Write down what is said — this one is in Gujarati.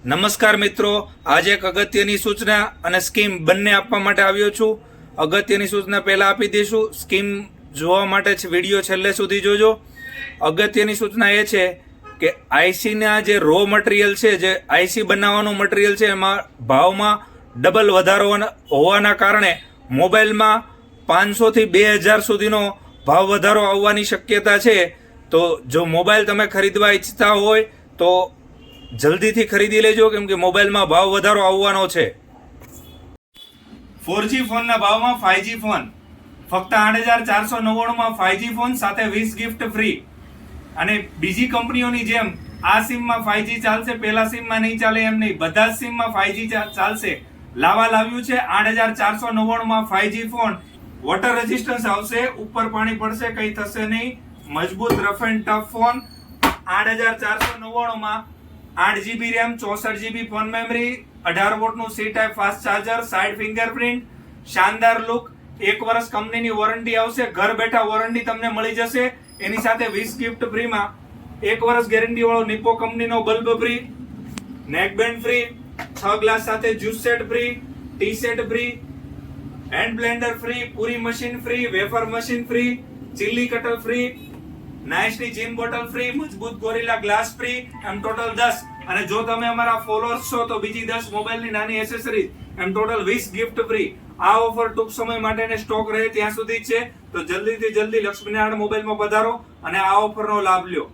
નમસ્કાર મિત્રો, આજે એક અગત્યની સૂચના અને સ્કીમ બંને આપવા માટે આવ્યો છું. અગત્યની સૂચના પહેલા આપી દઈશું. સ્કીમ જોવા માટે વિડીયો છેલ્લે સુધી જોજો. અગત્યની સૂચના એ છે કે આઈસીના જે રો મટીરિયલ છે, જે આઈસી બનાવવાનું મટીરિયલ છે, એમાં ભાવમાં ડબલ વધારો હોવાના કારણે મોબાઈલમાં 500 થી 2000 સુધીનો ભાવ વધારો આવવાની શક્યતા છે. તો જો મોબાઈલ તમે ખરીદવા ઈચ્છતા હોય તો જલ્દીથી ખરીદી લેજો, કેમ કે મોબાઈલમાં ભાવ વધારો આવવાનો છે. 4G ફોનના ભાવમાં 5G ફોન ફક્ત 8,499 માં 5G ફોન સાથે 20 ગિફ્ટ ફ્રી. અને બીજી કંપનીઓની જેમ આ સિમમાં 5G ચાલશે, પેલા સિમમાં નહીં ચાલે એમ નહીં, બધા જ સિમમાં 5G ચાલશે. લાવ્યું છે 8,499 માં 5G ફોન. વોટર રેઝિસ્ટન્સ આવશે, ઉપર પાણી પડશે કંઈ થશે નહીં. મજબૂત રફ એન્ડ ટફ ફોન 8,499 માં 8GB RAM, 64GB phone memory, 18 વોટનું C type fast charger, side fingerprint, શાનદાર લુક, 1 વર્ષ કંપનીની વોરંટી આવશે. ઘર બેઠા વોરંટી તમને મળી જશે. એની સાથે 20 ગિફ્ટ ફ્રીમાં 1 વર્ષ ગેરંટી વાળો નિપ્પો કંપનીનો bulb free, neck band free, 6 glass સાથે juice set free, tea set free, hand blender free, puri machine free, wafer machine free, chilli cutter free, નાઇસની જીન બોટલ ફ્રી, મજબૂત ગોરિલા ગ્લાસ ફ્રી. એમ ટોટલ 10. અને જો તમે અમારા ફોલોઅર્સ છો તો બીજી 10 મોબાઈલની નાની એસેસરીઝ, એમ ટોટલ 20 ગિફ્ટ ફ્રી. આ ઓફર ટૂંક સમય માટેને સ્ટોક રહે ત્યાં સુધી છે. તો જલ્દીથી જલ્દી લક્ષ્મીનારાયણ મોબાઈલમાં પધારો અને આ ઓફરનો લાભ લ્યો.